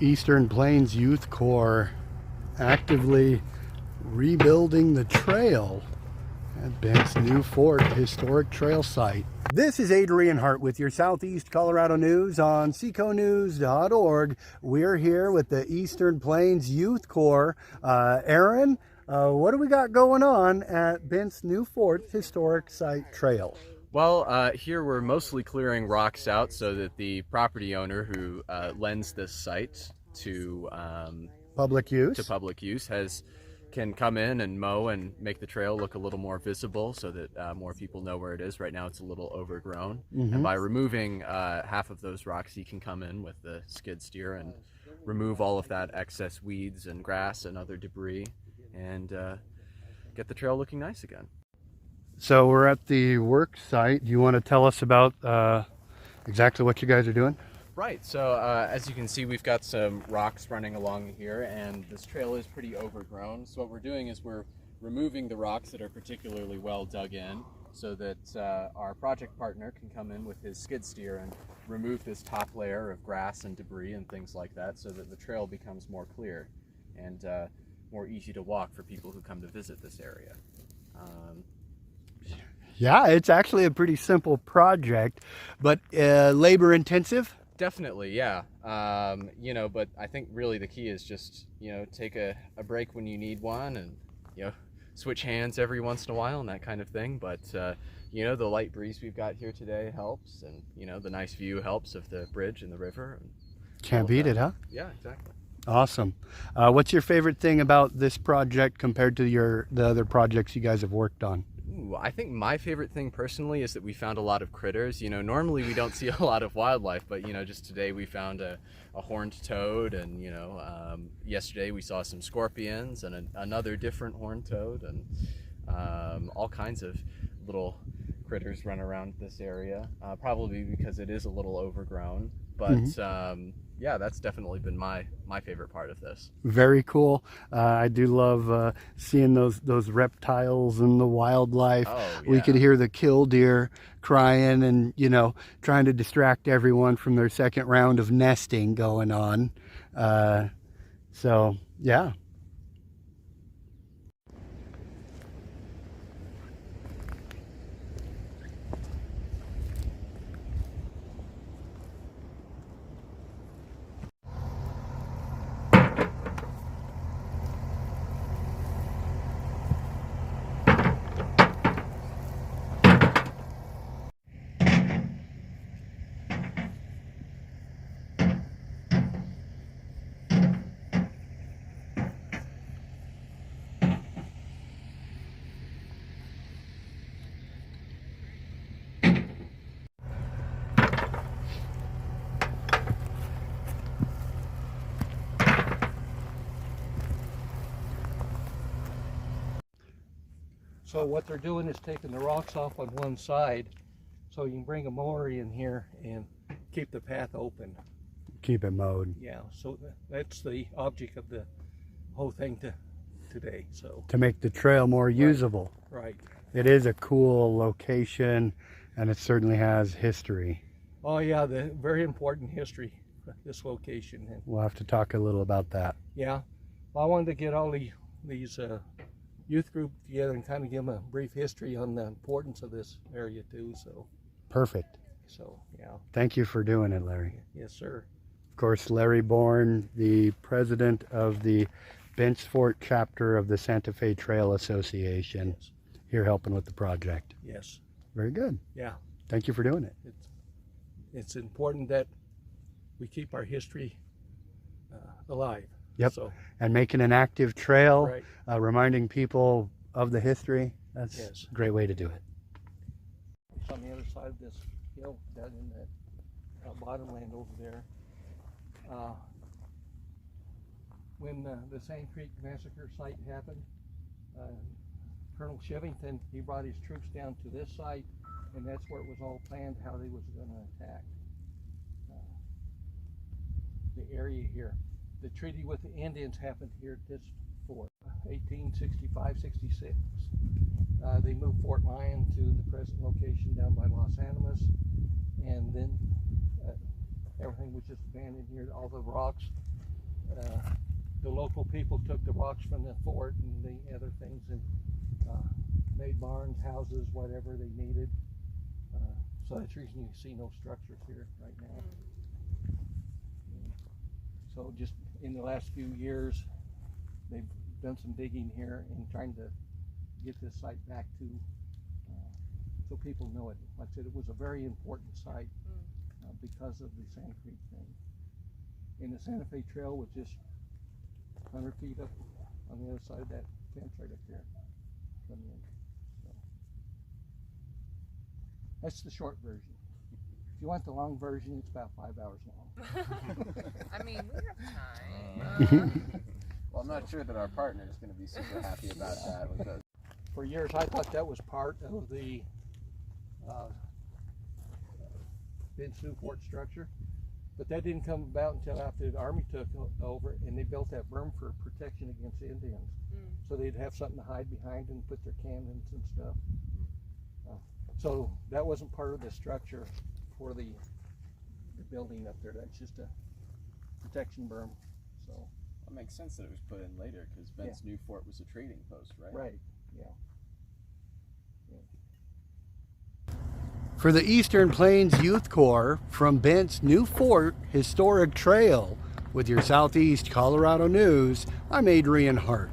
Eastern Plains Youth Corps actively rebuilding the trail at Bent's New Fort Historic Trail Site. This is Adrian Hart with your Southeast Colorado News on seconews.org. We're here with the Eastern Plains Youth Corps. Aaron, what do we got going on at Bent's New Fort Historic Site Trail? Well, here we're mostly clearing rocks out so that the property owner who lends this site to public use can come in and mow and make the trail look a little more visible so that more people know where it is. Right now it's a little overgrown. And by removing half of those rocks, he can come in with the skid steer and remove all of that excess weeds and grass and other debris and get the trail looking nice again. So we're at the work site. Do you want to tell us about exactly what you guys are doing? Right, so as you can see, we've got some rocks running along here, and this trail is pretty overgrown. So what we're doing is we're removing the rocks that are particularly well dug in so that our project partner can come in with his skid steer and remove this top layer of grass and debris and things like that so that the trail becomes more clear and more easy to walk for people who come to visit this area. Yeah, it's actually a pretty simple project, but labor intensive? Definitely, yeah. But I think really the key is just, take a break when you need one and, switch hands every once in a while and that kind of thing. But, the light breeze we've got here today helps, and, the nice view helps of the bridge and the river. And can't beat it, huh? Yeah, exactly. Awesome. What's your favorite thing about this project compared to the other projects you guys have worked on? Ooh, I think my favorite thing personally is that we found a lot of critters. Normally we don't see a lot of wildlife, but just today we found a horned toad, and yesterday we saw some scorpions and another different horned toad, and all kinds of little critters run around this area, probably because it is a little overgrown, but yeah, that's definitely been my favorite part of this. Very cool. I do love seeing those reptiles and the wildlife. Oh, yeah. We could hear the killdeer crying and, trying to distract everyone from their second round of nesting going on. So, yeah. So what they're doing is taking the rocks off on one side so you can bring a mower in here and keep the path open. Keep it mowed. Yeah, so that's the object of the whole thing today. So to make the trail more usable. Right. It is a cool location, and it certainly has history. Oh yeah, the very important history of this location. And we'll have to talk a little about that. Yeah, well, I wanted to get all these youth group together and kind of give them a brief history on the importance of this area too. So perfect. So yeah, thank you for doing it, Larry. Yes, sir. Of course, Larry Bourne, the president of the Bent's Fort chapter of the Santa Fe Trail Association. Yes. Here helping with the project. Yes. Very good. Yeah, thank you for doing it. It's important that we keep our history alive. Yep. So, and making an active trail, right. Reminding people of the history. That's a great way to do it. It's on the other side of this hill, down in that bottomland over there. When the Sand Creek Massacre site happened, Colonel Shevington, he brought his troops down to this site, and that's where it was all planned how they was going to attack the area here. The treaty with the Indians happened here at this fort, 1865-66. They moved Fort Lyon to the present location down by Los Animas, and then everything was just abandoned here, all the rocks the local people took the rocks from the fort and the other things and made barns, houses, whatever they needed. So that's the reason you see no structures here right now. So just in the last few years, they've done some digging here and trying to get this site back to, so people know it. Like I said, it was a very important site because of the Sand Creek thing. And the Santa Fe Trail was just 100 feet up on the other side of that fence right up there. From the end. So that's the short version. If you want the long version, it's about 5 hours long. I mean, we have time. Well, I'm not sure that our partner is going to be super happy about that with us. For years, I thought that was part of the Vince Newport structure, but that didn't come about until after the Army took over and they built that berm for protection against Indians. So they'd have something to hide behind and put their cannons and stuff. So that wasn't part of the structure for the building up there. That's just a protection berm. So It makes sense that it was put in later because Vince Newport was a trading post, right? right, yeah. For the Eastern Plains Youth Corps from Bent's New Fort Historic Trail with your Southeast Colorado News, I'm Adrian Hart.